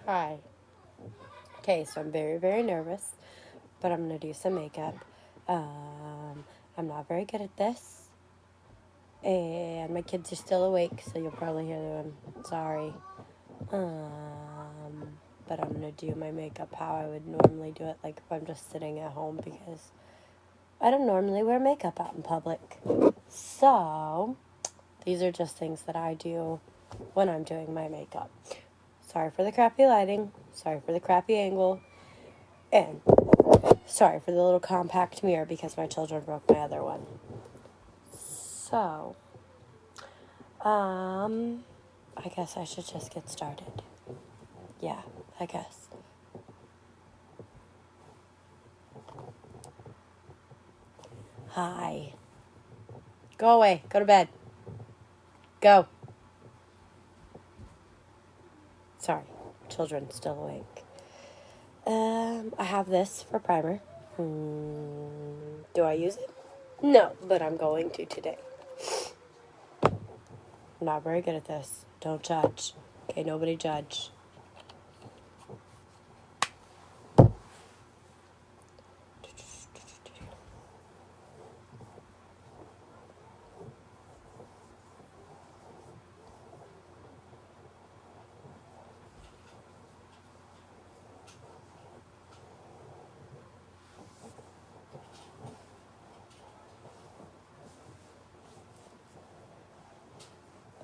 Hi. Okay, so I'm very, very nervous, but I'm going to do some makeup. I'm not very good at this, and my kids are still awake, so you'll probably hear them. Sorry. But I'm going to do my makeup how I would normally do it, like if I'm just sitting at home, because I don't normally wear makeup out in public. So, these are just things that I do when I'm doing my makeup. Sorry for the crappy lighting. Sorry for the crappy angle. And sorry for the little compact mirror because my children broke my other one. So, I guess I should just get started. Yeah, I guess. Hi. Go away. Go to bed. Go. Sorry, children still awake. I have this for primer. Do I use it? No, but I'm going to today. I'm not very good at this. Don't judge. Okay, nobody judge.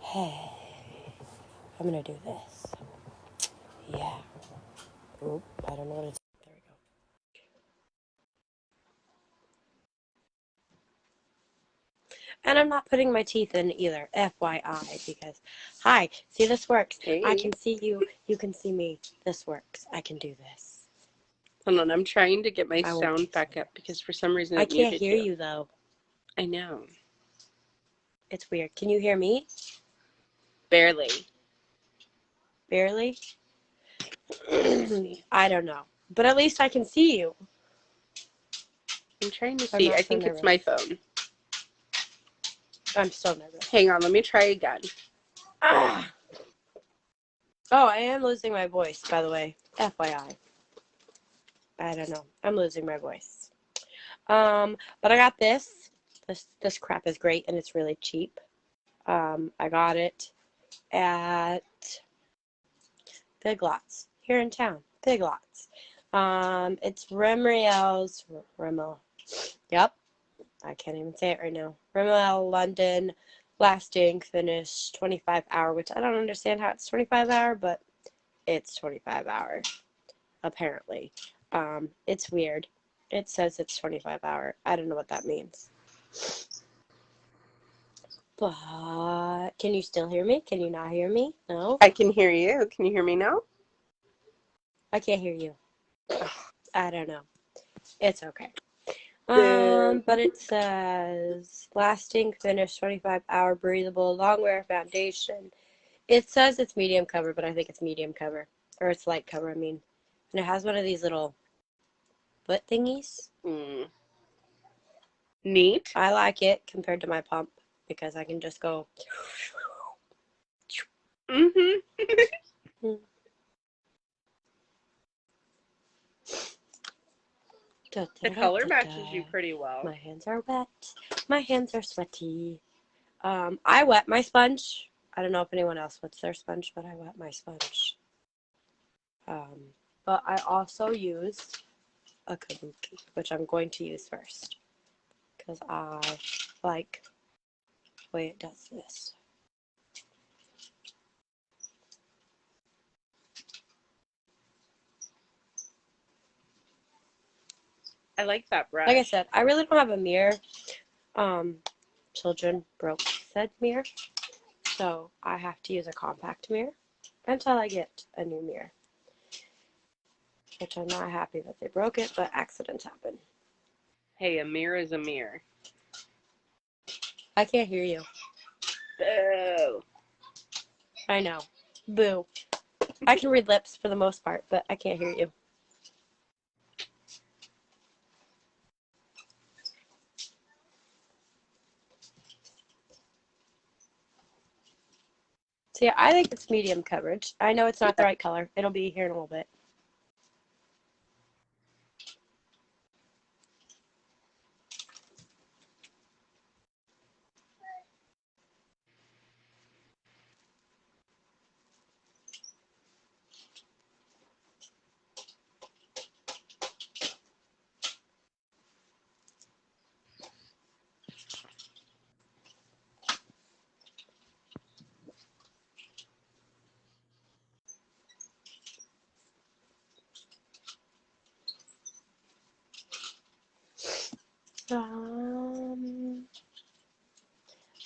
Hey, I'm gonna do this. Yeah. Oop, I don't know what it's. There we go. And I'm not putting my teeth in either, FYI, because, hi, see, this works. Hey. I can see you, you can see me. This works. I can do this. Hold on, I'm trying to get my sound back up because for some reason I can't hear you, though. I know. It's weird. Can you hear me? Barely. Barely? I don't know. But at least I can see you. I'm trying to see. I think it's my phone. I'm so nervous. Hang on, let me try again. Ah. Oh, I am losing my voice, by the way. FYI. I don't know. I'm losing my voice. But I got this. This crap is great, and it's really cheap. I got it at Big Lots here in town. Big Lots. It's Rimmel. Yep. I can't even say it right now. Rimmel London Lasting Finish 25 hour, which I don't understand how it's 25 hour, but it's 25 hour, apparently. It's weird. It says it's 25 hour. I don't know what that means. But can you still hear me? Can you not hear me? No? I can hear you. Can you hear me now? I can't hear you. I don't know. It's okay. But it says lasting finish 25 hour breathable long wear foundation. It says it's medium cover, but I think it's medium cover. Or it's light cover, I mean. And it has one of these little foot thingies. Neat. I like it compared to my pump because I can just go. Mm-hmm. The color matches you pretty well. My hands are wet. My hands are sweaty. I wet my sponge. I don't know if anyone else wets their sponge, but I wet my sponge. But I also use a kabuki, which I'm going to use first because I like the way it does this. I like that brush. Like I said, I really don't have a mirror. Children broke said mirror, so I have to use a compact mirror until I get a new mirror. Which I'm not happy that they broke it, but accidents happen. Hey, a mirror is a mirror. I can't hear you. Boo. I know. Boo. I can read lips for the most part, but I can't hear you. See, I think it's medium coverage. I know it's not the right color. It'll be here in a little bit.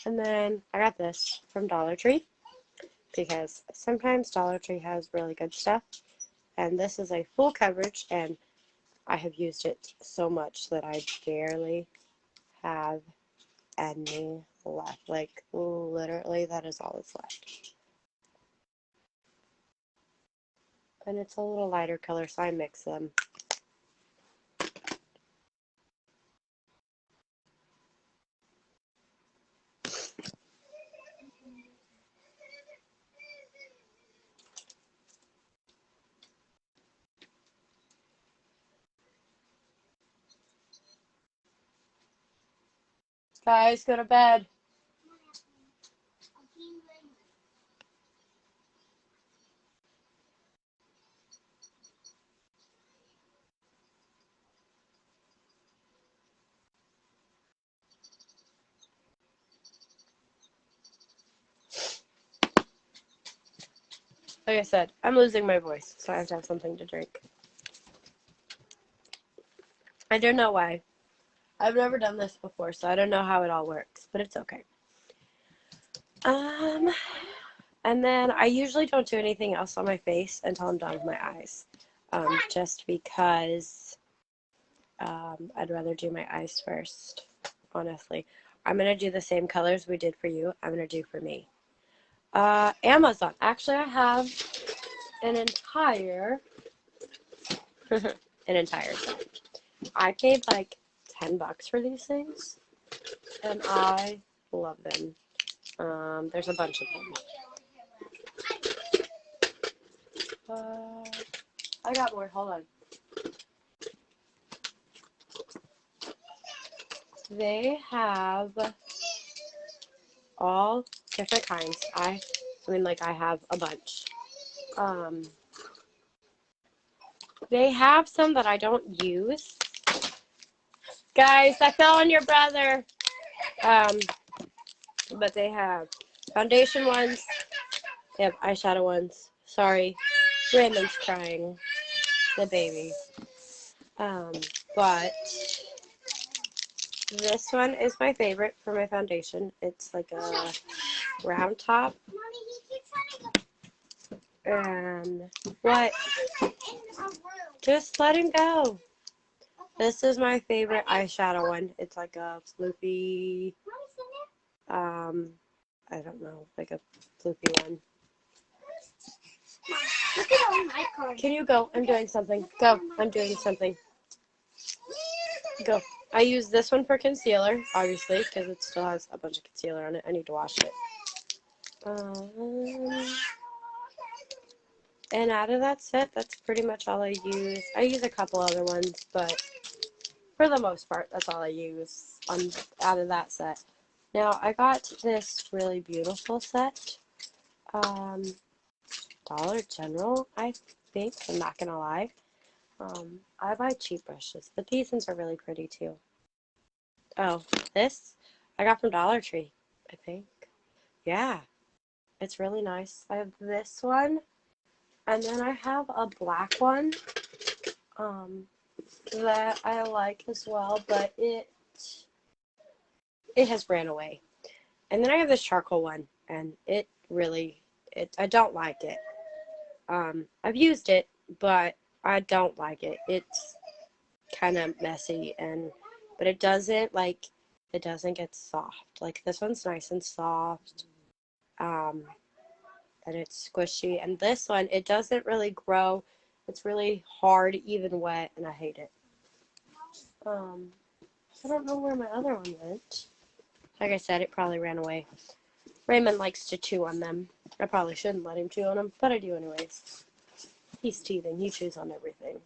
And then I got this from Dollar Tree because sometimes Dollar Tree has really good stuff. And this is a full coverage, and I have used it so much that I barely have any left. Like, literally, that is all that's left. And it's a little lighter color, so I mix them. Guys, go to bed. Like I said, I'm losing my voice, so I have to have something to drink. I don't know why. I've never done this before, so I don't know how it all works, but it's okay. And then I usually don't do anything else on my face until I'm done with my eyes, just because I'd rather do my eyes first, honestly. I'm going to do the same colors we did for you. I'm going to do for me. Amazon. Actually, I have an entire set. I paid like $10 for these things, and I love them. There's a bunch of them. I got more. Hold on. They have all different kinds. I mean, like, I have a bunch. They have some that I don't use. Guys, I fell on your brother. But they have foundation ones. They have eyeshadow ones. Sorry. Brandon's crying. The baby. But this one is my favorite for my foundation. It's like a round top. And what? Just let him go. This is my favorite eyeshadow one. It's like a floopy, I don't know, like a floopy one. Look at all my cards. Can you go? I'm doing something. Go. I'm doing something. Go. I use this one for concealer, obviously, because it still has a bunch of concealer on it. I need to wash it. And out of that set, that's pretty much all I use. I use a couple other ones, but for the most part, that's all I use out of that set. Now, I got this really beautiful set. Dollar General, I think. I'm not going to lie. I buy cheap brushes, but these ones are really pretty too. Oh, this I got from Dollar Tree, I think. Yeah, it's really nice. I have this one, and then I have a black one that I like as well, but it has ran away. And then I have this charcoal one, and I don't like it. I've used it, but I don't like it. It's kind of messy, but it doesn't get soft. Like, this one's nice and soft, and it's squishy. And this one, it doesn't really grow. It's really hard, even wet, and I hate it. I don't know where my other one went. Like I said, it probably ran away. Raymond likes to chew on them. I probably shouldn't let him chew on them, but I do anyways. He's teething. He chews on everything.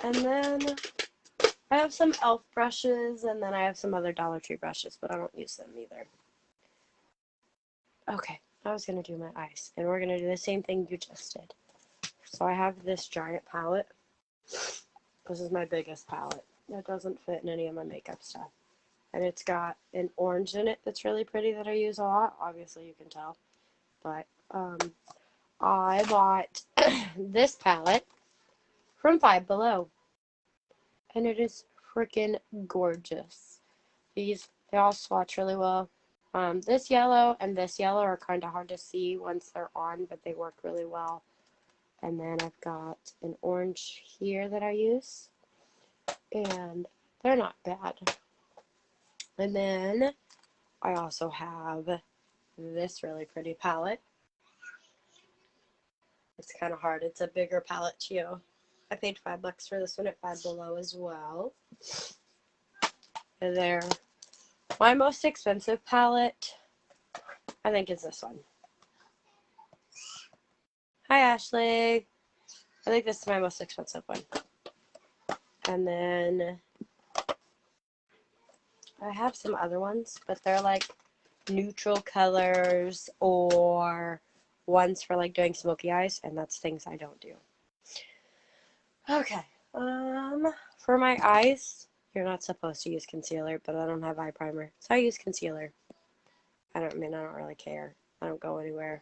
And then I have some e.l.f. brushes, and then I have some other Dollar Tree brushes, but I don't use them either. Okay, I was going to do my eyes, and we're going to do the same thing you just did. So I have this giant palette. This is my biggest palette. It doesn't fit in any of my makeup stuff. And it's got an orange in it that's really pretty that I use a lot. Obviously, you can tell. But I bought this palette from Five Below. And it is freaking gorgeous. They all swatch really well. This yellow and this yellow are kind of hard to see once they're on, but they work really well. And then I've got an orange here that I use. And they're not bad. And then I also have this really pretty palette. It's kind of hard. It's a bigger palette too. I paid $5 for this one at Five Below as well. And they're my most expensive palette, I think, is this one. Hi, Ashley. I think this is my most expensive one. And then I have some other ones, but they're like neutral colors or ones for like doing smoky eyes, and that's things I don't do. Okay. For my eyes, you're not supposed to use concealer, but I don't have eye primer, so I use concealer. I don't really care. I don't go anywhere,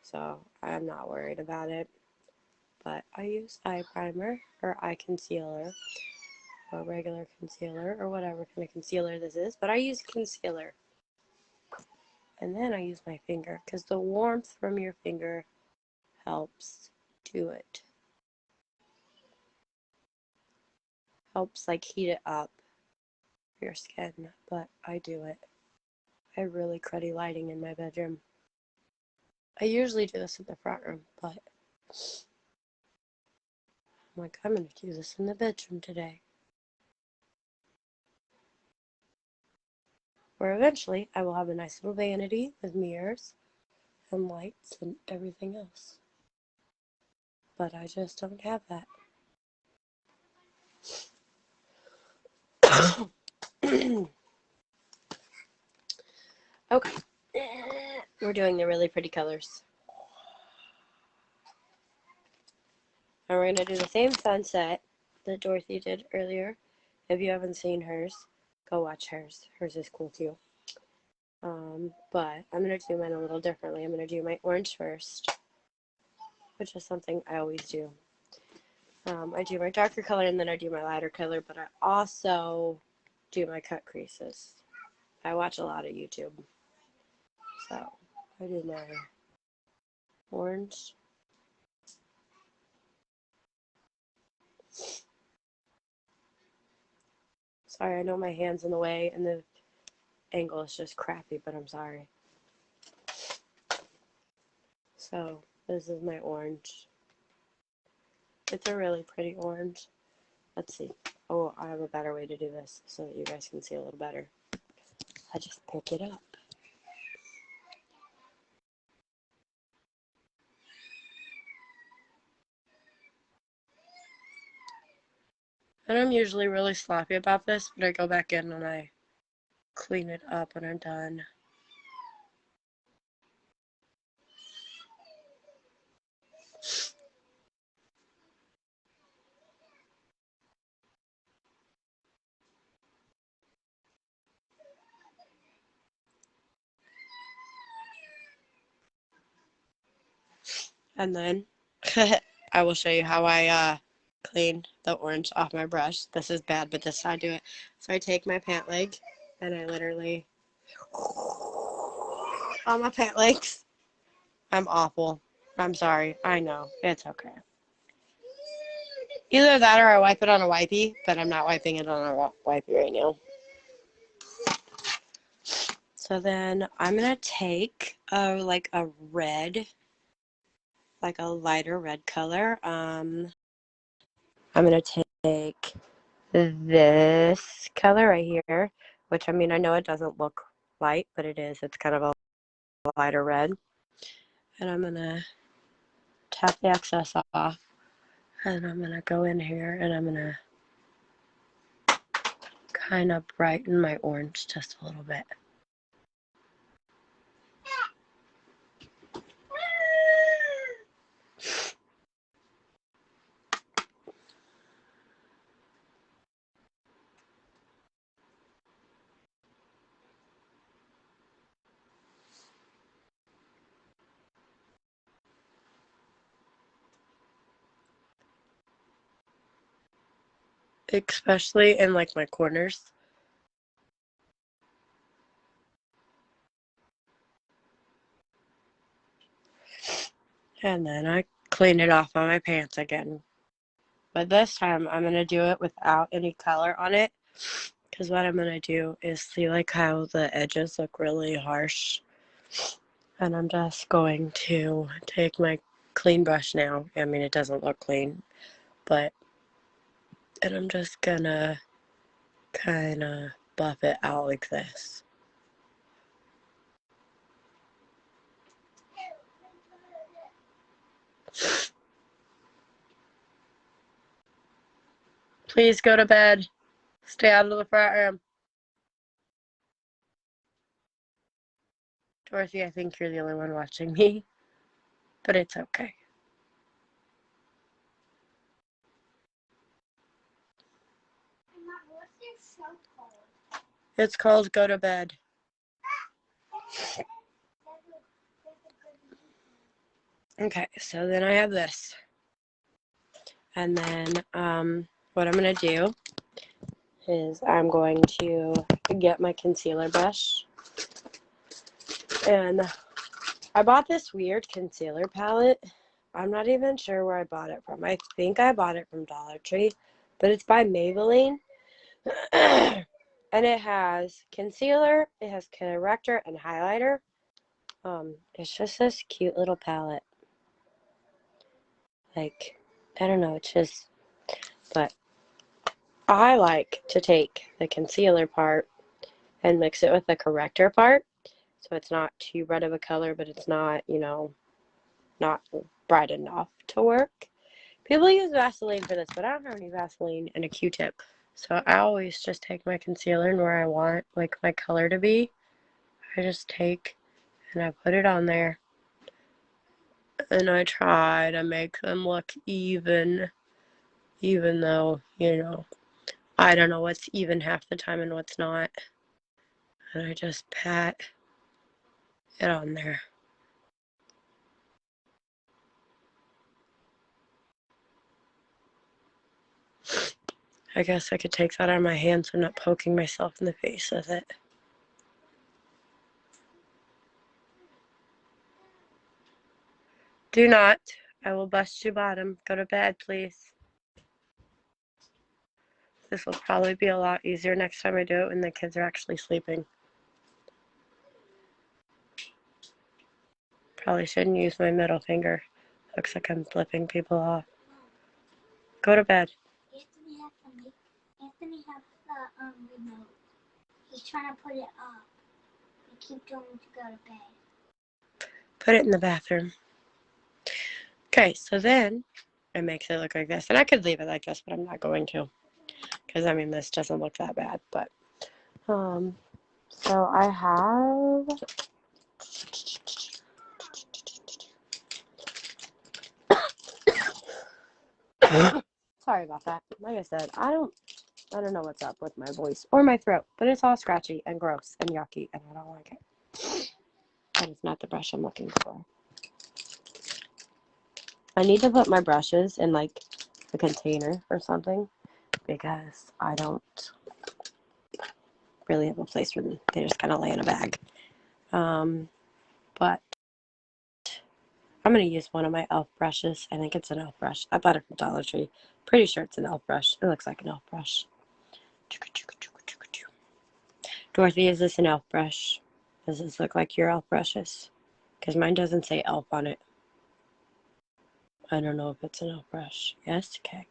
so I'm not worried about it. But I use eye primer or eye concealer or regular concealer or whatever kind of concealer this is, but I use concealer. And then I use my finger because the warmth from your finger helps do it. Helps like heat it up for your skin, but I do it. I have really cruddy lighting in my bedroom. I usually do this in the front room, but I'm like, I'm going to do this in the bedroom today. Where eventually I will have a nice little vanity with mirrors and lights and everything else. But I just don't have that. Okay. We're doing the really pretty colors. And we're going to do the same sunset that Dorothy did earlier. If you haven't seen hers, go watch hers. Hers is cool too. But I'm going to do mine a little differently. I'm going to do my orange first, which is something I always do. I do my darker color and then I do my lighter color, but I also do my cut creases. I watch a lot of YouTube. So I do my orange. Sorry, I know my hand's in the way and the angle is just crappy, but I'm sorry. So this is my orange. It's a really pretty orange. Let's see. Oh, I have a better way to do this so that you guys can see a little better. I just pick it up. And I'm usually really sloppy about this, but I go back in and I clean it up when I'm done. And then I will show you how I clean the orange off my brush. This is bad, but this is how I do it. So I take my pant leg and I literally on my pant legs. I'm awful. I'm sorry. I know. It's okay. Either that or I wipe it on a wipey, but I'm not wiping it on a wipey right now. So then I'm going to take like a red, like a lighter red color. I'm going to take this color right here, which I mean, I know it doesn't look light, but it is. It's kind of a lighter red. And I'm going to tap the excess off. And I'm going to go in here and I'm going to kind of brighten my orange just a little bit. Especially in like my corners. And then I clean it off on my pants again. But this time I'm going to do it without any color on it. Because what I'm going to do is see like how the edges look really harsh. And I'm just going to take my clean brush now. I mean, it doesn't look clean. And I'm just going to kind of buff it out like this. Please go to bed. Stay out of the front room. Dorothy, I think you're the only one watching me, but it's okay. What's your show called? It's called Go to Bed. Okay, so then I have this. And then what I'm going to do is I'm going to get my concealer brush. And I bought this weird concealer palette. I'm not even sure where I bought it from. I think I bought it from Dollar Tree, but it's by Maybelline. And it has concealer, it has corrector, and highlighter. It's just this cute little palette. Like, I don't know, it's just, but I like to take the concealer part and mix it with the corrector part. So it's not too bright of a color, but it's not, you know, not bright enough to work. People use Vaseline for this, but I don't have any Vaseline and a Q-tip. So I always just take my concealer and where I want, like, my color to be. I just take and I put it on there. And I try to make them look even though, you know, I don't know what's even half the time and what's not. And I just pat it on there. I guess I could take that out of my hand so I'm not poking myself in the face with it. Do not. I will bust your bottom. Go to bed, please. This will probably be a lot easier next time I do it when the kids are actually sleeping. Probably shouldn't use my middle finger. Looks like I'm flipping people off. Go to bed. Anthony has the remote. He's trying to put it up. I keep telling him to go to bed. Put it in the bathroom. Okay, so then it makes it look like this. And I could leave it like this, but I'm not going to. Because, I mean, this doesn't look that bad. But, so I have... Sorry about that. Like I said, I don't know what's up with my voice or my throat, but it's all scratchy and gross and yucky, and I don't like it. That is not the brush I'm looking for. I need to put my brushes in, like, a container or something, because I don't really have a place for them. They just kind of lay in a bag. But I'm going to use one of my e.l.f. brushes. I think it's an e.l.f. brush. I bought it from Dollar Tree. Pretty sure it's an e.l.f. brush. It looks like an e.l.f. brush. Dorothy, is this an e.l.f. brush? Does this look like your e.l.f. brushes? Because mine doesn't say e.l.f. on it. I don't know if it's an e.l.f. brush. Yes? Okay.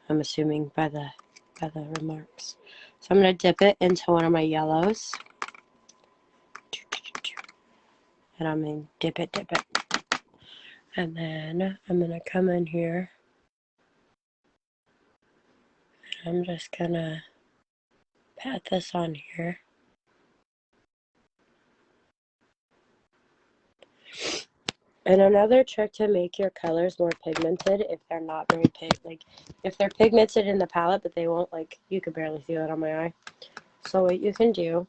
I'm assuming by the remarks. So I'm going to dip it into one of my yellows. And I'm going to dip it. And then I'm going to come in here. I'm just going to pat this on here. And another trick to make your colors more pigmented, if they're not very if they're pigmented in the palette, but they won't, you could barely see that on my eye. So what you can do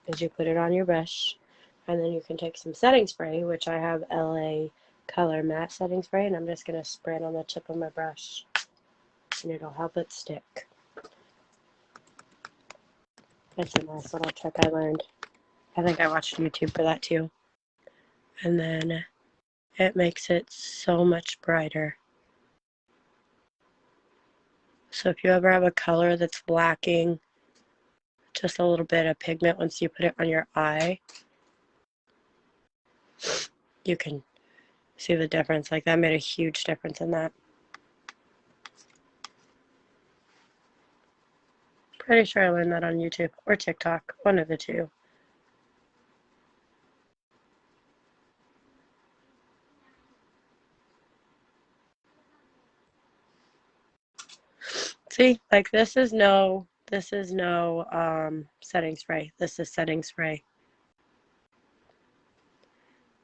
is you put it on your brush, and then you can take some setting spray, which I have LA Color Matte setting spray, and I'm just going to spray it on the tip of my brush, and it'll help it stick. That's a nice little trick I learned. I think I watched YouTube for that too. And then it makes it so much brighter. So if you ever have a color that's lacking just a little bit of pigment once you put it on your eye, you can see the difference. Like, that made a huge difference in that. Pretty sure I learned that on YouTube or TikTok, one of the two. See, like, this is no setting spray. This is setting spray.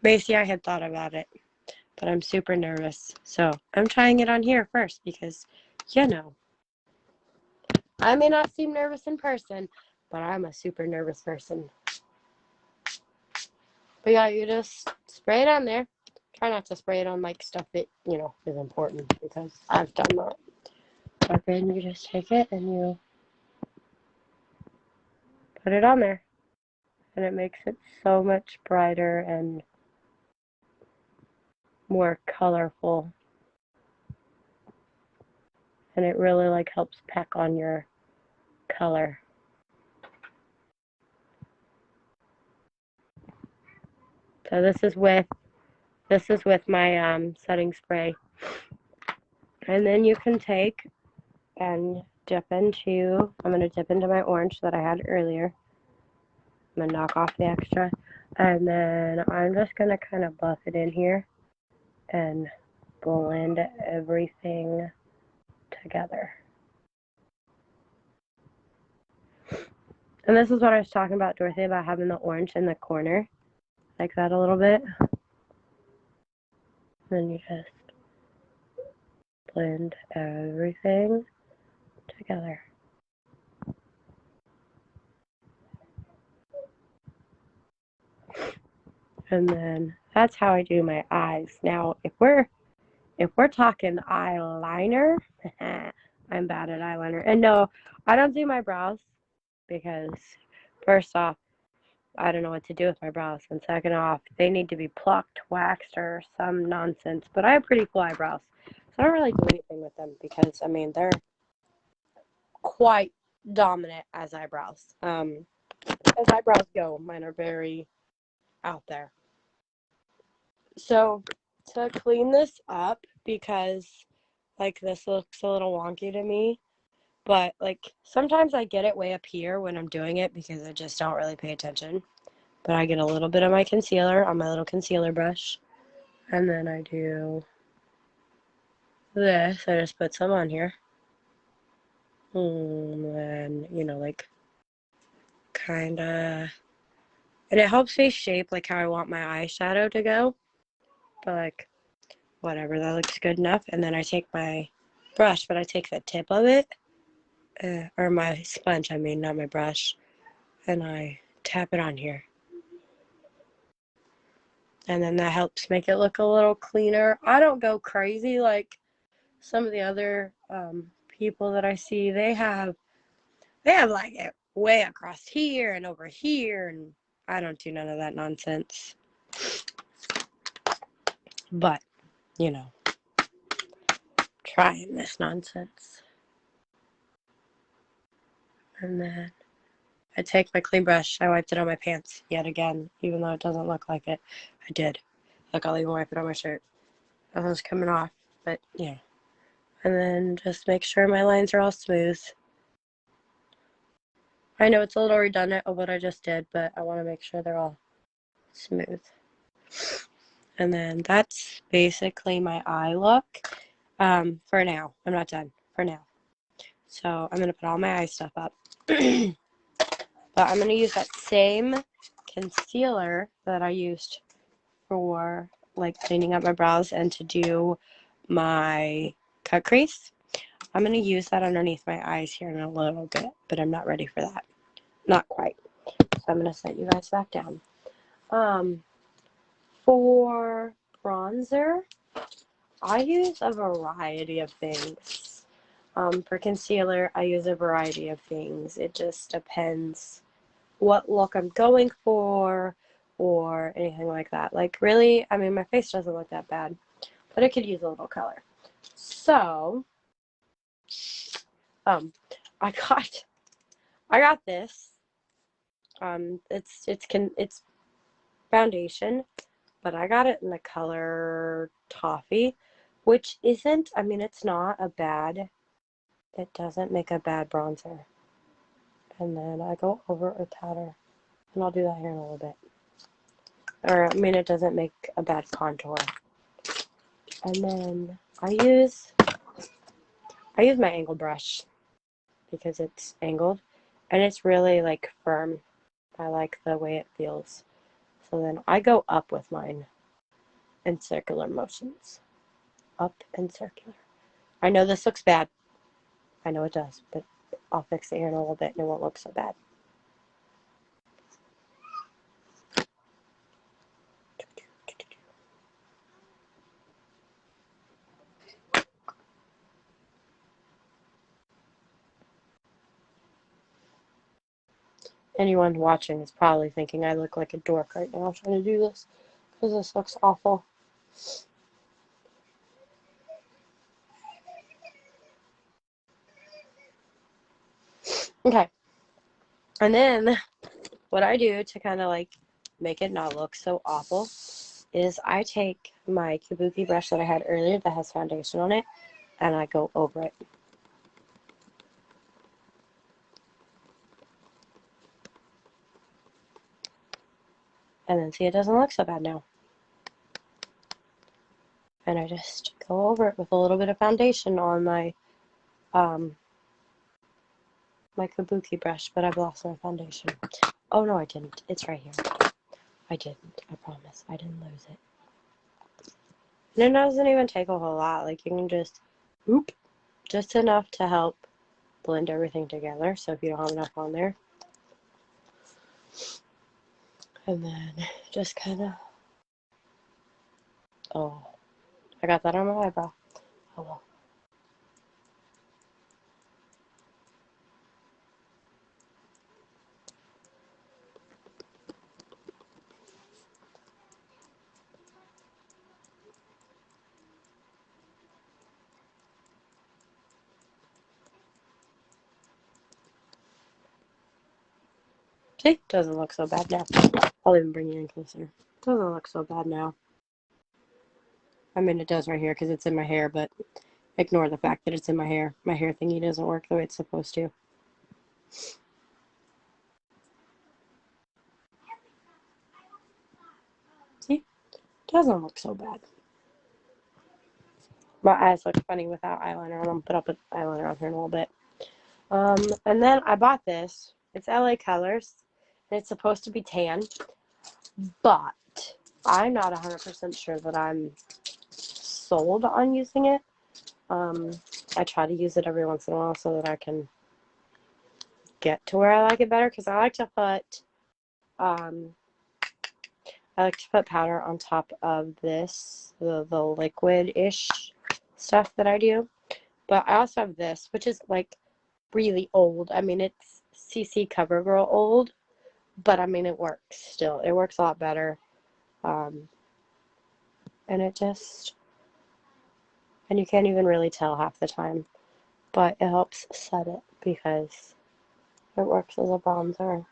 Macy, I had thought about it, but I'm super nervous. So I'm trying it on here first because, I may not seem nervous in person, but I'm a super nervous person. But yeah, you just spray it on there. Try not to spray it on stuff that, is important, because I've done that. But then you just take it and you put it on there. And it makes it so much brighter and more colorful. And it really helps pack on your color. So this is with my setting spray. And then you can take and I'm going to dip into my orange that I had earlier. I'm going to knock off the extra. And then I'm just going to kind of buff it in here and blend everything together. And this is what I was talking about, Dorothy, about having the orange in the corner, like that a little bit. Then you just blend everything together. And then that's how I do my eyes. Now, if we're talking eyeliner, I'm bad at eyeliner. And no, I don't do my brows because, first off, I don't know what to do with my brows. And second off, they need to be plucked, waxed, or some nonsense. But I have pretty cool eyebrows, so I don't really do anything with them because, they're quite dominant as eyebrows. As eyebrows go, mine are very out there. So to clean this up, because this looks a little wonky to me, but sometimes I get it way up here when I'm doing it because I just don't really pay attention. But I get a little bit of my concealer on my little concealer brush, and then I do this. I just put some on here, and then kind of, and it helps me shape how I want my eyeshadow to go. But whatever, that looks good enough. And then I take my brush, but I take the tip of it, or my sponge, not my brush, and I tap it on here. And then that helps make it look a little cleaner. I don't go crazy like some of the other people that I see. They have it way across here and over here, and I don't do none of that nonsense. But, trying this nonsense. And then I take my clean brush. I wiped it on my pants yet again, even though it doesn't look like it. I did. Look, I'll even wipe it on my shirt. Nothing's coming off, but yeah. And then just make sure my lines are all smooth. I know it's a little redundant of what I just did, but I want to make sure they're all smooth. And then that's basically my eye look for now. I'm not done for now. So I'm going to put all my eye stuff up. But I'm going to use that same concealer that I used for like cleaning up my brows and to do my cut crease. I'm going to use that underneath my eyes here in a little bit, but I'm not ready for that. Not quite. So I'm going to set you guys back down. For bronzer, I use a variety of things. For concealer, I use a variety of things. It just depends what look I'm going for or anything like that. Like really, I mean, my face doesn't look that bad, but it could use a little color. So, I got this. It's foundation, but I got it in the color toffee, which isn't, I mean, it's not a bad, it doesn't make a bad bronzer. And then I go over it with powder, and I'll do that here in a little bit. Or, I mean, it doesn't make a bad contour. And then I use my angle brush because it's angled, and it's really, like, firm. I like the way it feels. So then I go up with mine in circular motions. Up and circular. I know this looks bad. I know it does, but I'll fix it here in a little bit and it won't look so bad. Anyone watching is probably thinking I look like a dork right now trying to do this because this looks awful. Okay. And then what I do to kind of like make it not look so awful is I take my kabuki brush that I had earlier that has foundation on it and I go over it. And then see, it doesn't look so bad now. And I just go over it with a little bit of foundation on my my kabuki brush, but I've lost my foundation. Oh no, I didn't. It's right here. I didn't. I promise. I didn't lose it. And it doesn't even take a whole lot. Like you can just, oop, just enough to help blend everything together. So if you don't have enough on there. And then just kind of, oh, I got that on my eyebrow. Oh well. See, doesn't look so bad now. I'll even bring you in closer. Doesn't look so bad now. I mean, it does right here because it's in my hair, but ignore the fact that it's in my hair. My hair thingy doesn't work the way it's supposed to. See? Doesn't look so bad. My eyes look funny without eyeliner on them, but I'll put eyeliner on here in a little bit. And then I bought this. It's LA Colors, and it's supposed to be tan, but I'm not 100% sure that I'm sold on using it. I try to use it every once in a while so that I can get to where I like it better, because I like to put powder on top of this, the liquid-ish stuff that I do. But I also have this, which is like really old. I mean, it's CC CoverGirl old, but I mean, it works still. It works a lot better. And and you can't even really tell half the time, but it helps set it because it works as a bronzer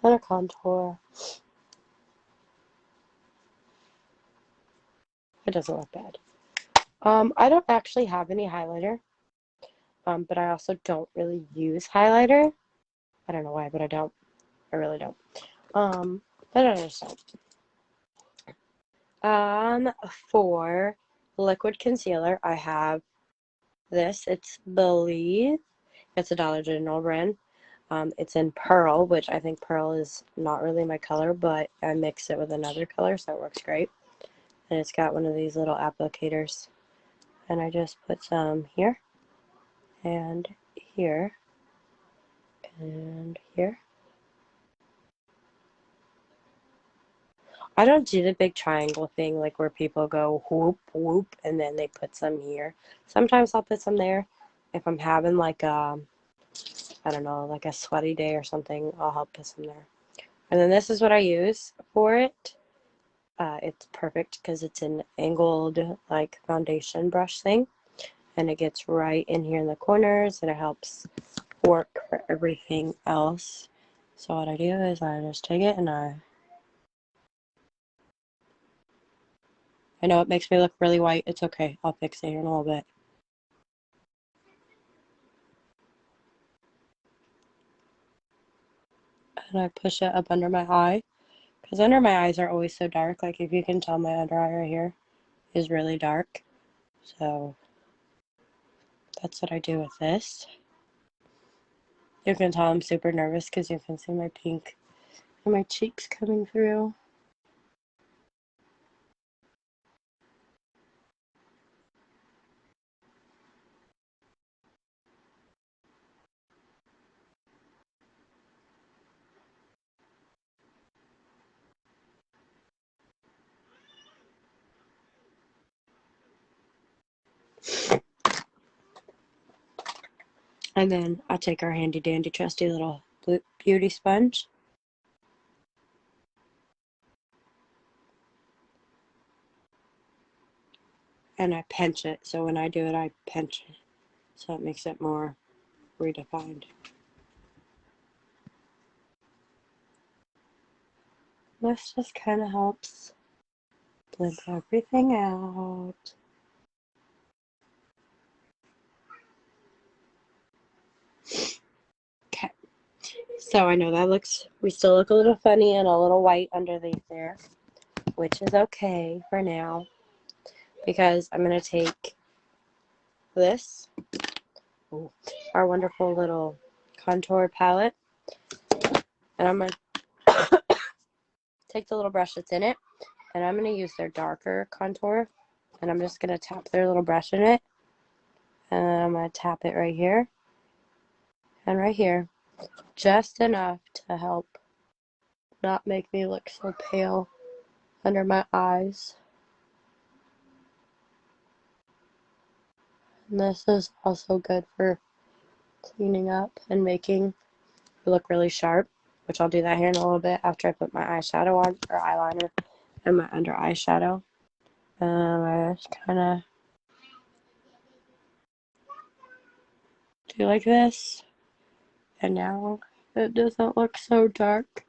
and a contour. It doesn't look bad. I don't actually have any highlighter, but I also don't really use highlighter. I don't know why, but I don't. I really don't. But I just don't. For liquid concealer, I have this. It's Believe. It's a Dollar General brand. It's in Pearl, which I think Pearl is not really my color, but I mix it with another color, so it works great. And it's got one of these little applicators. And I just put some here, and here, and here. I don't do the big triangle thing, like where people go whoop, whoop, and then they put some here. Sometimes I'll put some there. If I'm having like I don't know, like a sweaty day or something, I'll help put some there. And then this is what I use for it. It's perfect because it's an angled like foundation brush thing, and it gets right in here in the corners, and it helps work for everything else. So what I do is I just take it and I know it makes me look really white. It's okay. I'll fix it here in a little bit. And I push it up under my eye, because under my eyes are always so dark. Like, if you can tell, my under eye right here is really dark. So that's what I do with this. You can tell I'm super nervous because you can see my pink and my cheeks coming through. And then I take our handy dandy trusty little beauty sponge. And I pinch it. So when I do it, I pinch it. So it makes it more redefined. This just kind of helps blend everything out. Okay. So I know that we still look a little funny and a little white underneath there, which is okay for now, because I'm going to take this, our wonderful little contour palette, and I'm going to take the little brush that's in it, and I'm going to use their darker contour, and I'm just going to tap their little brush in it, and then I'm going to tap it right here and right here, just enough to help not make me look so pale under my eyes. And this is also good for cleaning up and making it look really sharp, which I'll do that here in a little bit after I put my eyeshadow on, or eyeliner, and my under eye shadow. I just kind of do like this, and now it doesn't look so dark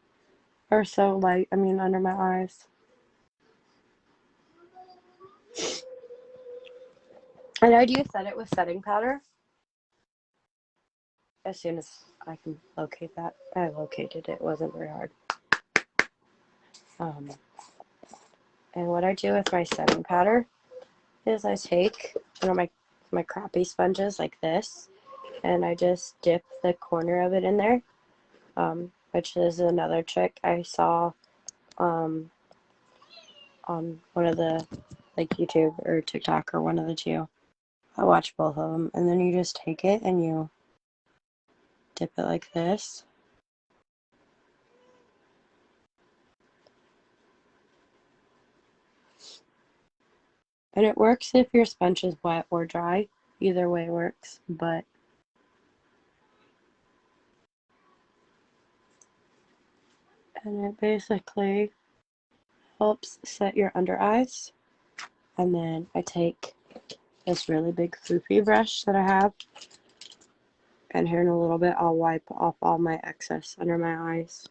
or so light, under my eyes. And I do set it with setting powder as soon as I can locate that. I located it, wasn't very hard. And what I do with my setting powder is I take one of my crappy sponges like this, and I just dip the corner of it in there, which is another trick I saw on one of the, like, YouTube or TikTok or one of the two. I watch both of them, and then you just take it and you dip it like this. And it works if your sponge is wet or dry. Either way works, but and it basically helps set your under eyes. And then I take this really big floofy brush that I have, and here in a little bit I'll wipe off all my excess under my eyes.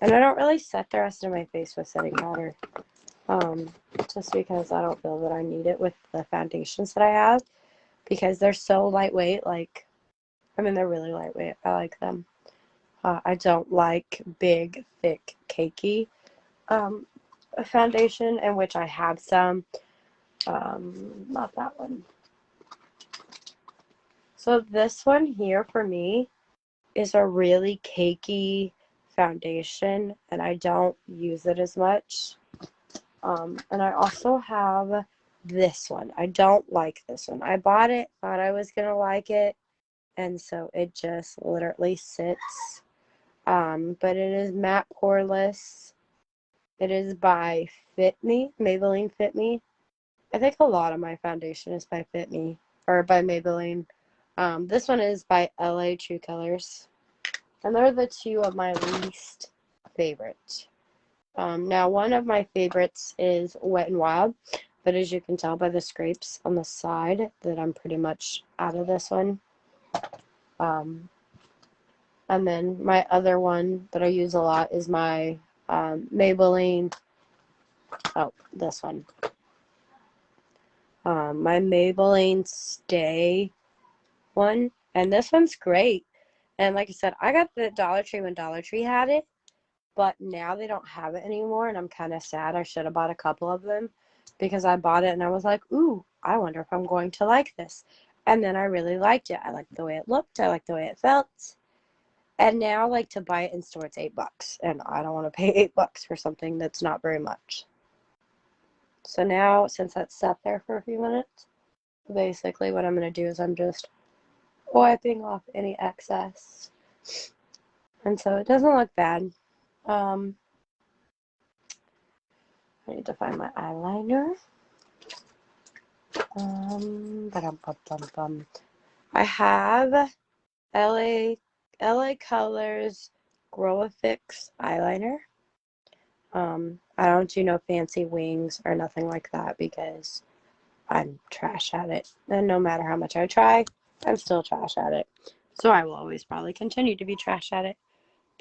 And I don't really set the rest of my face with setting powder, just because I don't feel that I need it with the foundations that I have, because they're so lightweight. They're really lightweight. I like them. I don't like big, thick, cakey foundation, in which I have some. Not that one. So this one here for me is a really cakey foundation, and I don't use it as much. And I also have this one. I don't like this one. I bought it, thought I was going to like it, and so it just literally sits. But it is matte poreless. It is by Fit Me, Maybelline Fit Me. I think a lot of my foundation is by Fit Me, or by Maybelline. This one is by LA True Colors. And they're the two of my least favorite. Now, one of my favorites is Wet n Wild, but as you can tell by the scrapes on the side that I'm pretty much out of this one. And then my other one that I use a lot is my Maybelline, this one. My Maybelline Stay one, and this one's great. And like I said, I got the Dollar Tree when Dollar Tree had it, but now they don't have it anymore, and I'm kind of sad. I should have bought a couple of them because I bought it and I was like, ooh, I wonder if I'm going to like this. And then I really liked it. I liked the way it looked. I liked the way it felt. And now, like, to buy it in store, it's $8, and I don't want to pay $8 for something that's not very much. So now, since that's sat there for a few minutes, basically what I'm going to do is I'm just wiping off any excess. And so it doesn't look bad. I need to find my eyeliner. I have LA Colors Grow Fix eyeliner. I don't do no fancy wings or nothing like that because I'm trash at it. And no matter how much I try, I'm still trash at it. So I will always probably continue to be trash at it.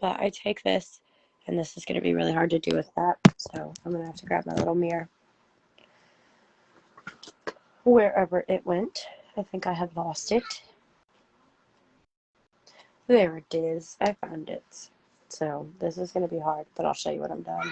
But I take this, and this is going to be really hard to do with that. So I'm going to have to grab my little mirror. Wherever it went. I think I have lost it. There it is. I found it. So this is going to be hard, but I'll show you when I'm done.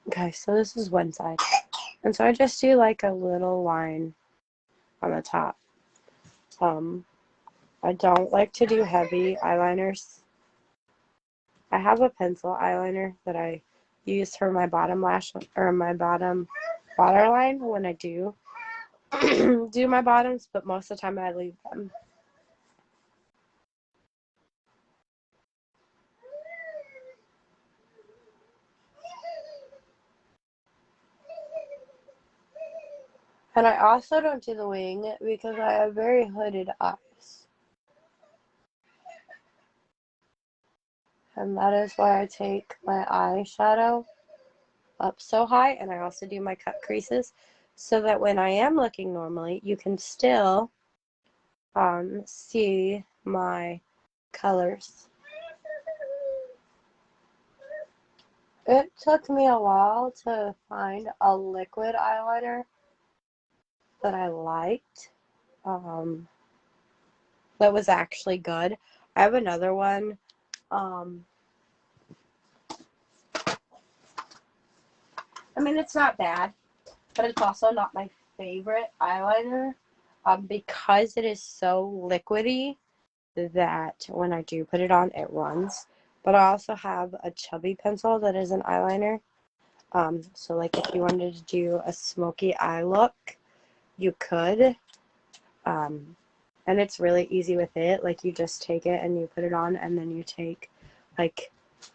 Okay, so this is one side. And so I just do like a little line on the top. I don't like to do heavy eyeliners. I have a pencil eyeliner that I use for my bottom lash, or my bottom waterline when I do do my bottoms, but most of the time I leave them. And I also don't do the wing because I have very hooded eyes. And that is why I take my eyeshadow up so high, and I also do my cut creases so that when I am looking normally, you can still see my colors. It took me a while to find a liquid eyeliner that I liked, that was actually good. I have another one. I mean, it's not bad, but it's also not my favorite eyeliner, because it is so liquidy that when I do put it on, it runs. But I also have a chubby pencil that is an eyeliner. So like if you wanted to do a smoky eye look, you could. And it's really easy with it. Like you just take it and you put it on, and then you take like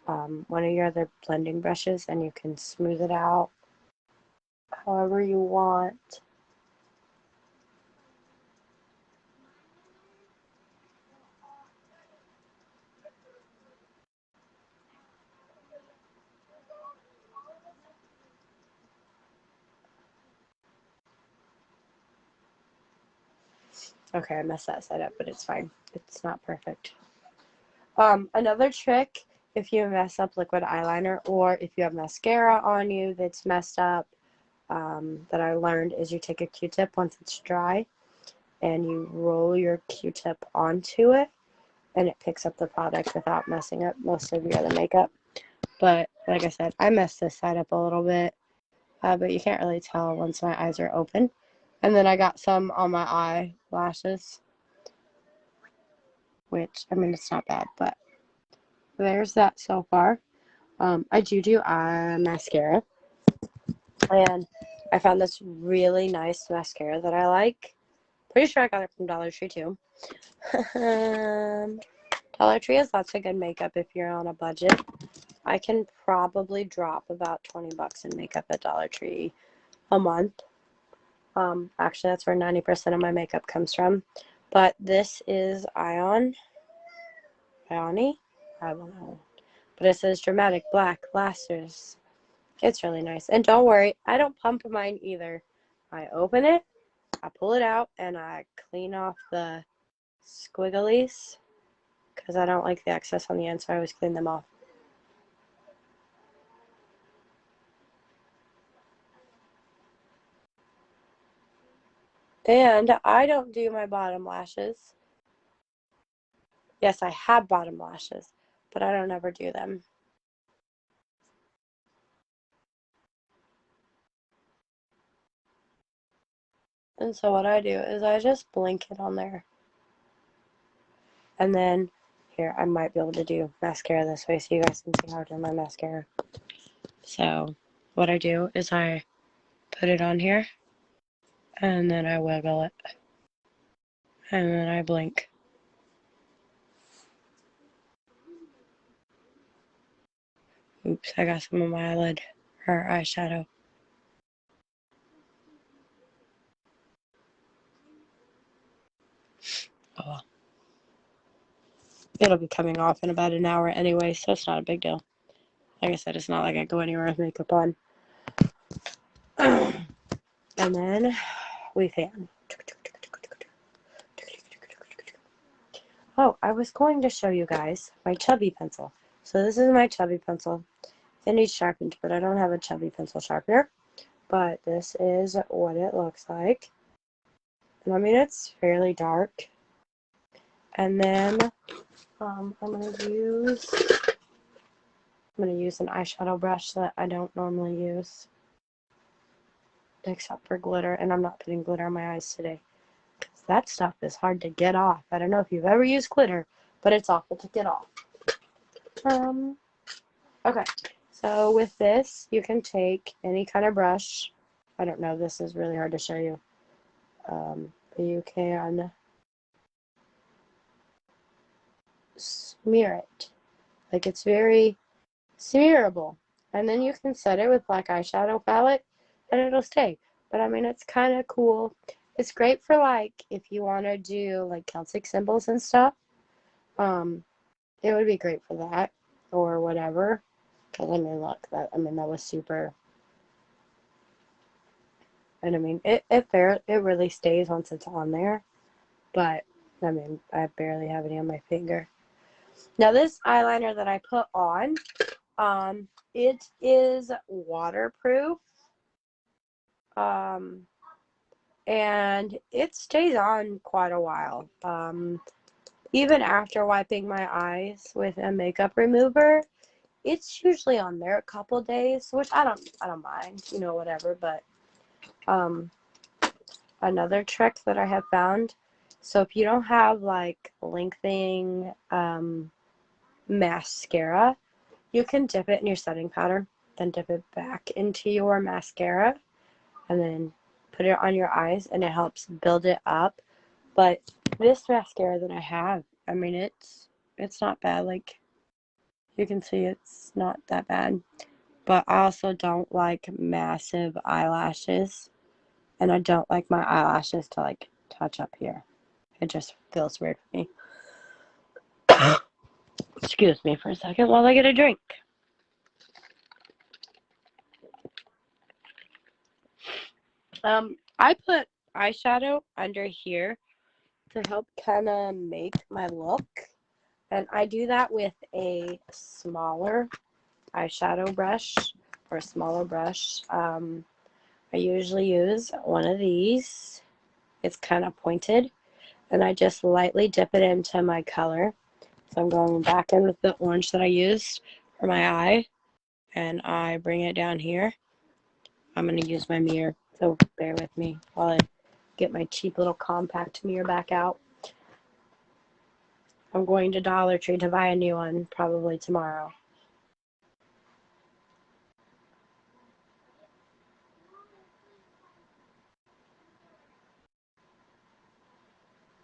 one of your other blending brushes and you can smooth it out however you want. Okay, I messed that side up, but it's fine. It's not perfect. Another trick, if you mess up liquid eyeliner or if you have mascara on you that's messed up, that I learned is you take a Q-tip once it's dry and you roll your Q-tip onto it and it picks up the product without messing up most of your other makeup. But like I said, I messed this side up a little bit, but you can't really tell once my eyes are open. And then I got some on my eyelashes, which, I mean, it's not bad, but there's that so far. I do eye mascara, and I found this really nice mascara that I like. Pretty sure I got it from Dollar Tree too. Dollar Tree has lots of good makeup if you're on a budget. I can probably drop about 20 bucks in makeup at Dollar Tree a month. Actually, that's where 90% of my makeup comes from. But this is Ioni? I don't know. But it says Dramatic Black Lashes. It's really nice. And don't worry, I don't pump mine either. I open it, I pull it out, and I clean off the squigglies because I don't like the excess on the end, so I always clean them off. And I don't do my bottom lashes. Yes, I have bottom lashes, but I don't ever do them. And so what I do is I just blink it on there. And then, here, I might be able to do mascara this way so you guys can see how I do my mascara. So, what I do is I put it on here, and then I wiggle it. And then I blink. Oops, I got some on my eyelid, or eyeshadow. Oh well. It'll be coming off in about an hour anyway, so it's not a big deal. Like I said, it's not like I go anywhere with makeup on. And then we fan. Oh, I was going to show you guys my chubby pencil. So this is my chubby pencil. It needs sharpened, but I don't have a chubby pencil sharpener. But this is what it looks like. And I mean, it's fairly dark. And then I'm gonna use an eyeshadow brush that I don't normally use, except for glitter. And I'm not putting glitter on my eyes today, because that stuff is hard to get off. I don't know if you've ever used glitter, but it's awful to get off. Okay, so with this, you can take any kind of brush. I don't know, this is really hard to show you. But you can smear it. Like, it's very smearable. And then you can set it with black eyeshadow palette, and it'll stay. But I mean, it's kind of cool. It's great for, like, if you want to do, like, Celtic symbols and stuff. It would be great for that, or whatever. Because, I mean, look, that was super. And I mean, it really stays once it's on there. But, I mean, I barely have any on my finger. Now, this eyeliner that I put on, it is waterproof. And it stays on quite a while. Even after wiping my eyes with a makeup remover, it's usually on there a couple days, which I don't mind, whatever. But another trick that I have found, so if you don't have like lengthening mascara, you can dip it in your setting powder, then dip it back into your mascara, and then put it on your eyes, and it helps build it up. But this mascara that I have, I mean, it's not bad. Like, you can see it's not that bad. But I also don't like massive eyelashes, and I don't like my eyelashes to, like, touch up here. It just feels weird for me. Excuse me for a second while I get a drink. I put eyeshadow under here to help kind of make my look. And I do that with a smaller eyeshadow brush or a smaller brush. I usually use one of these. It's kind of pointed. And I just lightly dip it into my color. So I'm going back in with the orange that I used for my eye. And I bring it down here. I'm going to use my mirror, so bear with me while I get my cheap little compact mirror back out. I'm going to Dollar Tree to buy a new one probably tomorrow.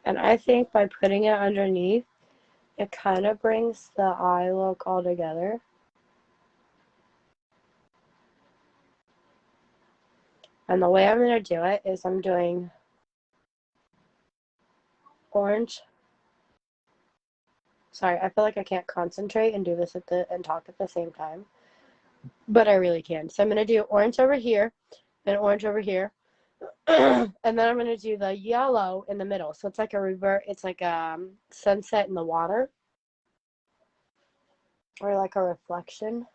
And I think by putting it underneath, it kind of brings the eye look all together. And the way I'm going to do it is I'm doing orange. Sorry, I feel like I can't concentrate and do this and talk at the same time. But I really can. So I'm going to do orange over here and orange over here. And then I'm going to do the yellow in the middle. So it's like a revert. It's like a sunset in the water. Or like a reflection.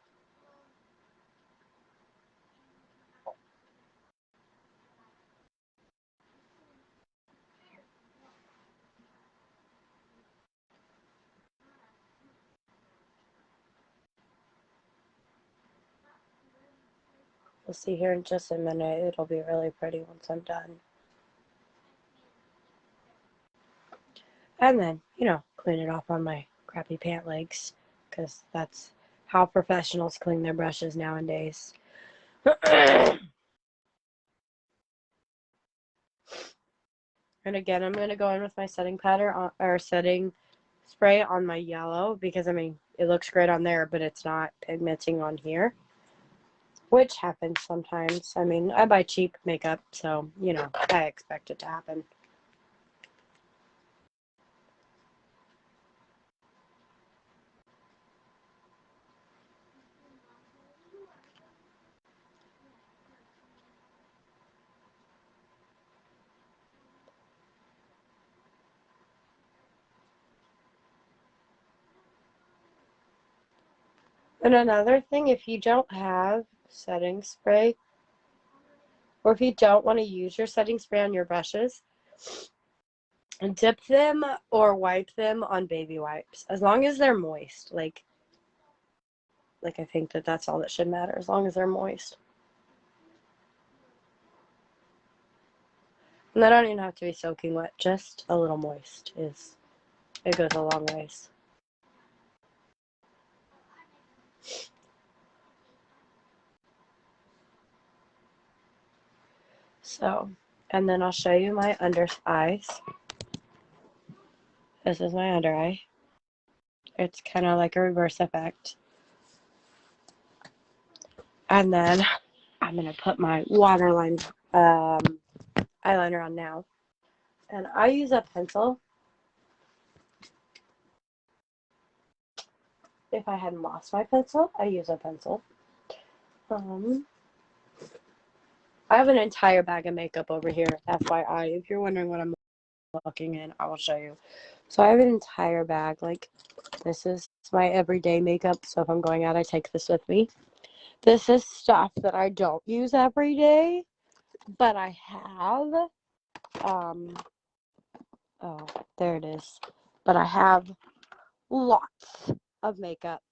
We'll see here in just a minute. It'll be really pretty once I'm done. And then, clean it off on my crappy pant legs. Because that's how professionals clean their brushes nowadays. And again, I'm going to go in with my setting powder or setting spray on my yellow. Because, it looks great on there, but it's not pigmenting on here. Which happens sometimes. I buy cheap makeup, so, I expect it to happen. And another thing, if you don't have setting spray, or if you don't want to use your setting spray on your brushes, dip them or wipe them on baby wipes. As long as they're moist. Like I think that's all that should matter, as long as they're moist. And they don't even have to be soaking wet, just a little moist it goes a long ways. So, and then I'll show you my under eyes. This is my under eye. It's kind of like a reverse effect. And then I'm going to put my waterline eyeliner on now. And I use a pencil. If I hadn't lost my pencil, I use a pencil. I have an entire bag of makeup over here, FYI. If you're wondering what I'm looking in, I will show you. So I have an entire bag. Like, this is my everyday makeup. So if I'm going out, I take this with me. This is stuff that I don't use every day, but I have. Oh, there it is. But I have lots of makeup.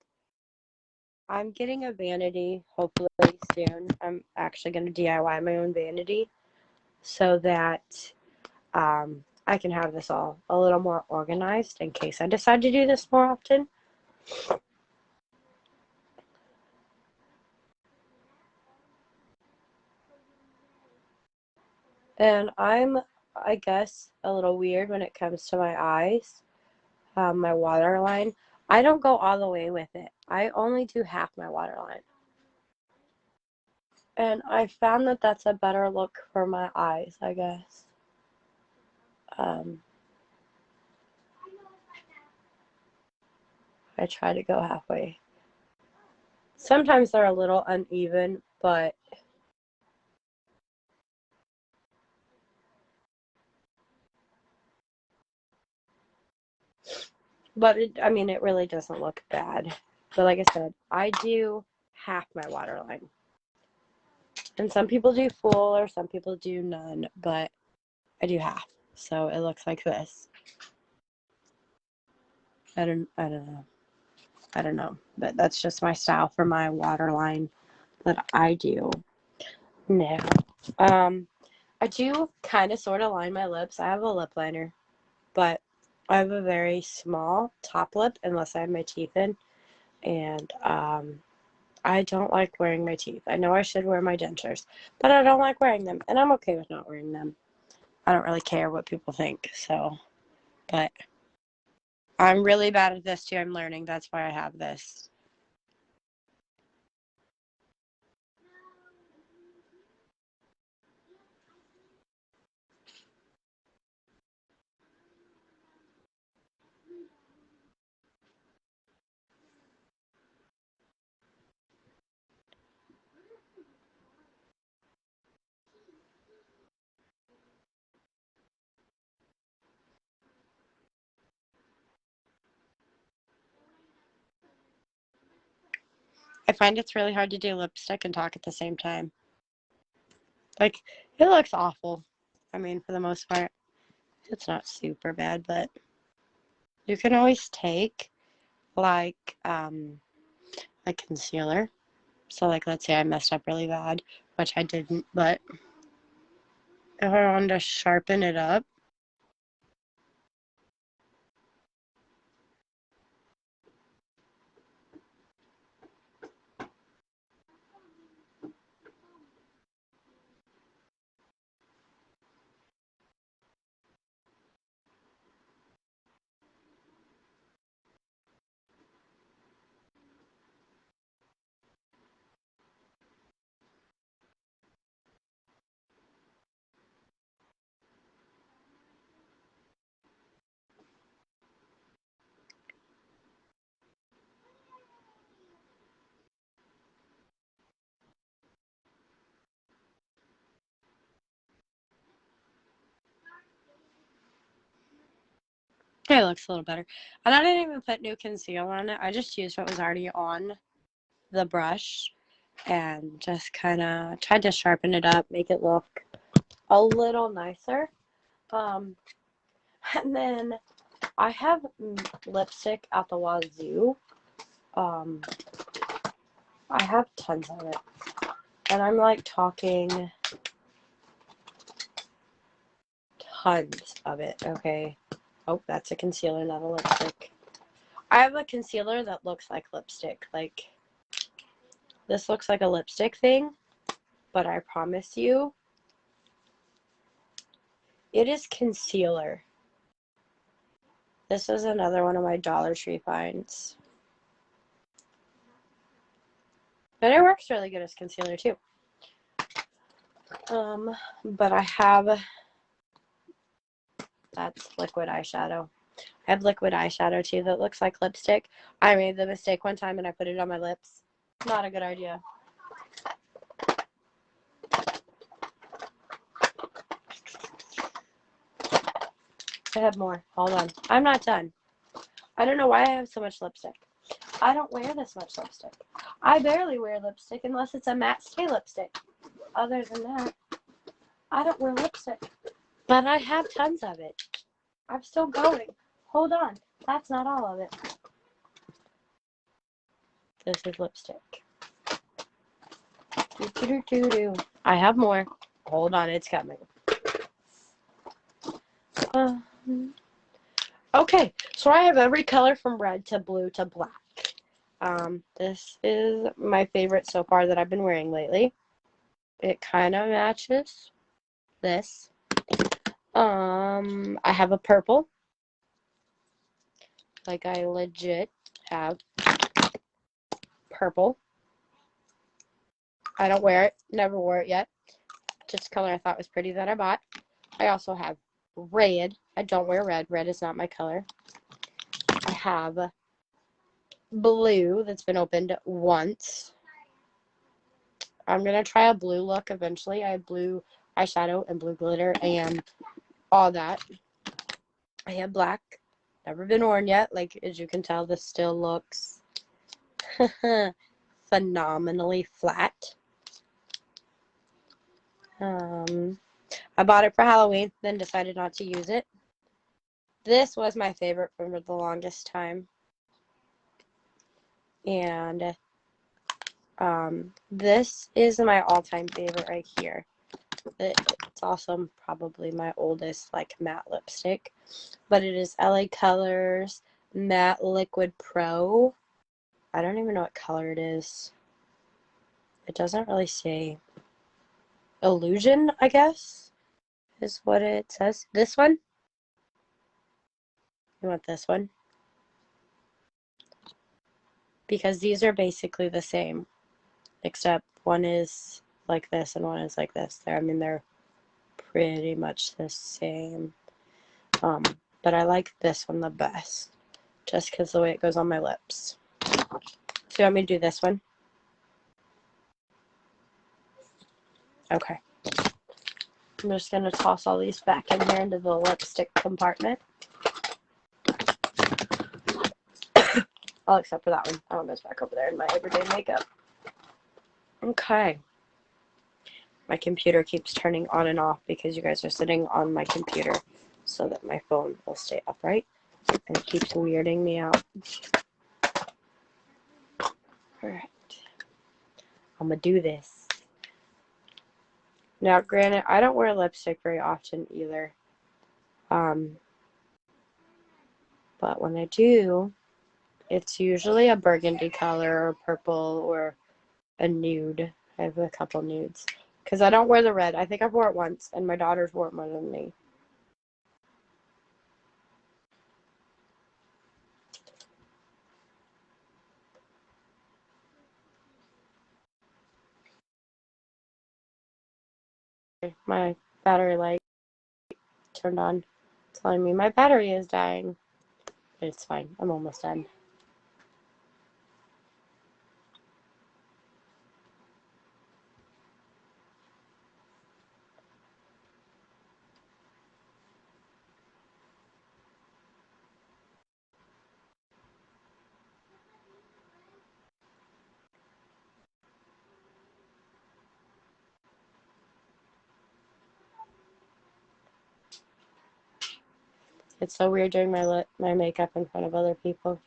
I'm getting a vanity, hopefully soon. I'm actually going to DIY my own vanity so that I can have this all a little more organized in case I decide to do this more often. And I'm, I guess, a little weird when it comes to my eyes, my waterline. I don't go all the way with it. I only do half my waterline. And I found that that's a better look for my eyes, I guess. I try to go halfway. Sometimes they're a little uneven, but But, I mean, it really doesn't look bad. But like I said, I do half my waterline. And some people do full or some people do none, but I do half. So it looks like this. I don't know. I don't know. But that's just my style for my waterline that I do now. I do kind of sort of line my lips. I have a lip liner, but I have a very small top lip unless I have my teeth in. And I don't like wearing my teeth. I know I should wear my dentures, but I don't like wearing them. And I'm okay with not wearing them. I don't really care what people think. So, but I'm really bad at this too. I'm learning. That's why I have this. I find it's really hard to do lipstick and talk at the same time. Like, it looks awful. I mean, for the most part, it's not super bad, but you can always take, like, a concealer. So, like, let's say I messed up really bad, which I didn't, but if I wanted to sharpen it up, it looks a little better. And I didn't even put new concealer on it. I just used what was already on the brush and just kind of tried to sharpen it up, make it look a little nicer. And then I have lipstick out the wazoo. I have tons of it. And I'm like talking tons of it, okay? Oh, that's a concealer, not a lipstick. I have a concealer that looks like lipstick. Like, this looks like a lipstick thing, but I promise you, it is concealer. This is another one of my Dollar Tree finds. But it works really good as concealer too. But I have, that's liquid eyeshadow. I have liquid eyeshadow too that looks like lipstick. I made the mistake one time and I put it on my lips. Not a good idea. I have more. Hold on. I'm not done. I don't know why I have so much lipstick. I don't wear this much lipstick. I barely wear lipstick unless it's a matte stay lipstick. Other than that, I don't wear lipstick. But I have tons of it. I'm still going. Hold on. That's not all of it. This is lipstick. I have more. Hold on, it's coming. Okay, so I have every color from red to blue to black. This is my favorite so far that I've been wearing lately. It kind of matches this. I have a purple. Like, I legit have purple. I don't wear it. Never wore it yet. Just a color I thought was pretty that I bought. I also have red. I don't wear red. Red is not my color. I have blue that's been opened once. I'm going to try a blue look eventually. I have blue eyeshadow and blue glitter and all that. I have black Never been worn yet. Like, as you can tell, this still looks phenomenally flat. I bought it for Halloween, then decided not to use it. This was my favorite for the longest time. And this is my all-time favorite right here. It's also probably my oldest, like, matte lipstick. But it is LA Colors Matte Liquid Pro. I don't even know what color it is. It doesn't really say. Illusion, I guess, is what it says. This one? You want this one? Because these are basically the same, except one is like this and one is like this. I mean, they're pretty much the same. But I like this one the best, just because the way it goes on my lips. So you want me to do this one? Okay. I'm just going to toss all these back in here into the lipstick compartment. All except for that one. That one goes back over there in my everyday makeup. Okay. My computer keeps turning on and off because you guys are sitting on my computer so that my phone will stay upright. And it keeps weirding me out. Alright. I'm going to do this. Now, granted, I don't wear lipstick very often either. But when I do, it's usually a burgundy color or purple or a nude. I have a couple nudes. Because I don't wear the red. I think I've worn it once, and my daughters wore it more than me. My battery light turned on, telling me my battery is dying. But it's fine. I'm almost done. It's so weird doing my makeup in front of other people.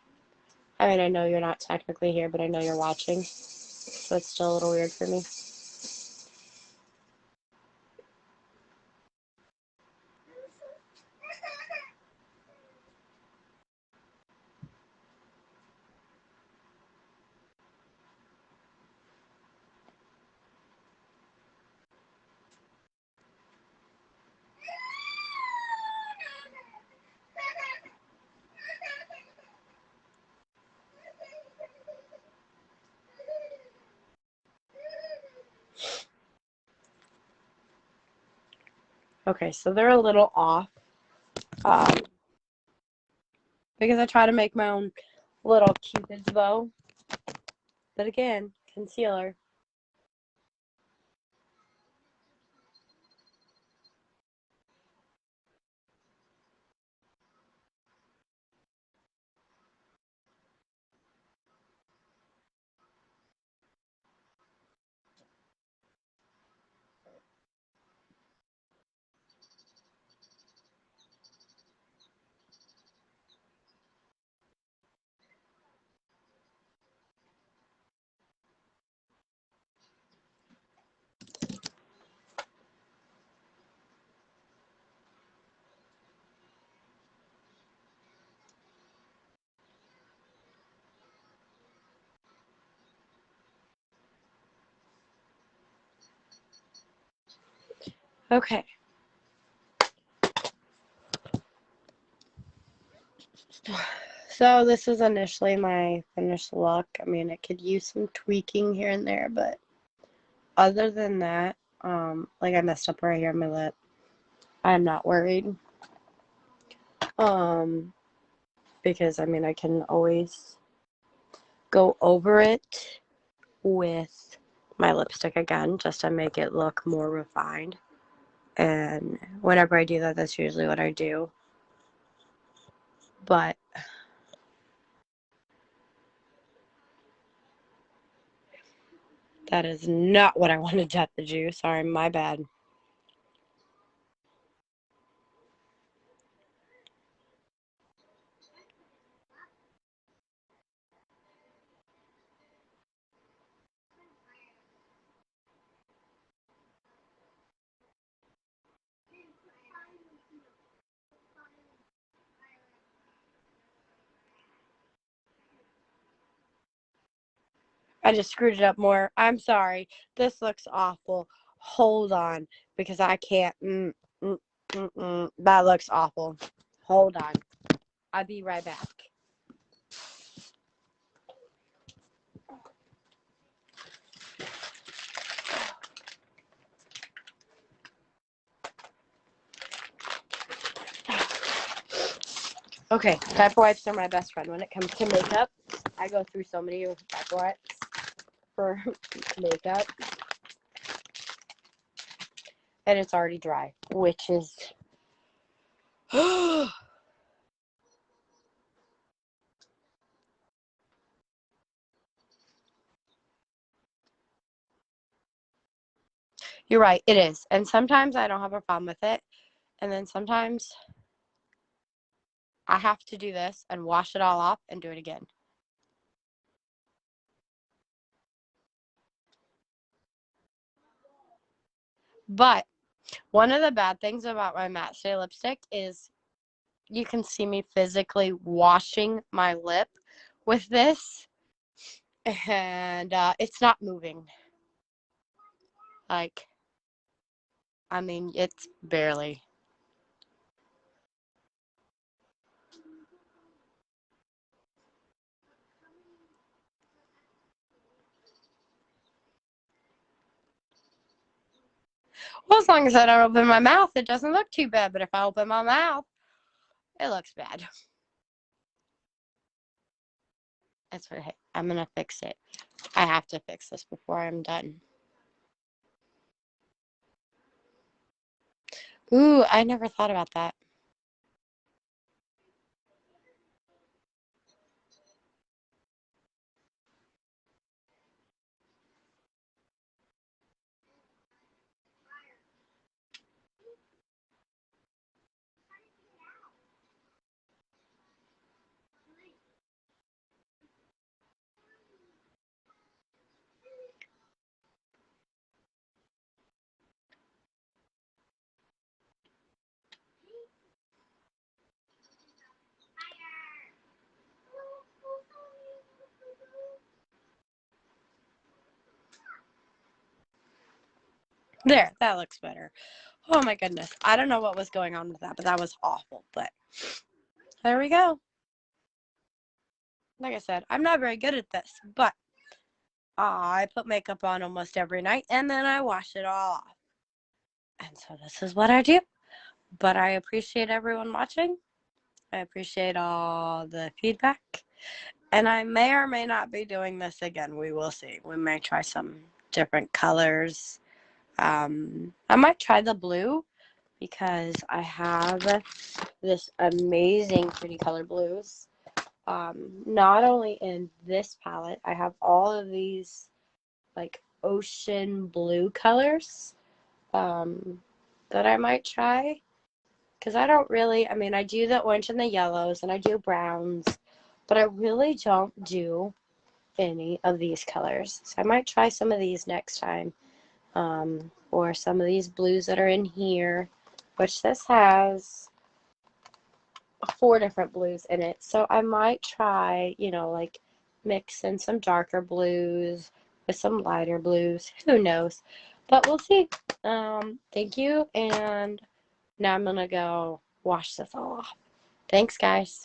I mean, I know you're not technically here, but I know you're watching. So it's still a little weird for me. Okay, so they're a little off. Because I try to make my own little Cupid's bow. But again, concealer. Okay. So this is initially my finished look. I mean, it could use some tweaking here and there, but other than that, like I messed up right here on my lip. I'm not worried. Because I mean, I can always go over it with my lipstick again, just to make it look more refined. And whenever I do that, that's usually what I do. But that is not what I wanted to do. Sorry, my bad. I just screwed it up more. I'm sorry. This looks awful. Hold on, because I can't. That looks awful. Hold on. I'll be right back. Okay, diaper wipes are my best friend when it comes to makeup. I go through so many diaper wipes for makeup. And it's already dry, which is... You're right, it is. And sometimes I don't have a problem with it. And then sometimes I have to do this and wash it all off and do it again. But one of the bad things about my matte stay lipstick is you can see me physically washing my lip with this. And it's not moving. Like, I mean, it's barely. Well, as long as I don't open my mouth, it doesn't look too bad. But if I open my mouth, it looks bad. That's what I'm going to fix it. I have to fix this before I'm done. Ooh, I never thought about that. There, that looks better. Oh my goodness. I don't know what was going on with that, but that was awful. But there we go. Like I said, I'm not very good at this, but I put makeup on almost every night and then I wash it all off. And so this is what I do. But I appreciate everyone watching. I appreciate all the feedback. And I may or may not be doing this again. We will see. We may try some different colors. I might try the blue because I have this amazing pretty color blues. Not only in this palette, I have all of these like ocean blue colors that I might try. Because I don't really, I mean, I do the orange and the yellows and I do browns, but I really don't do any of these colors. So I might try some of these next time. Or some of these blues that are in here, which this has 4 different blues in it. So I might try, you know, like mix in some darker blues with some lighter blues. Who knows? But we'll see. Thank you. And now I'm going to go wash this all off. Thanks, guys.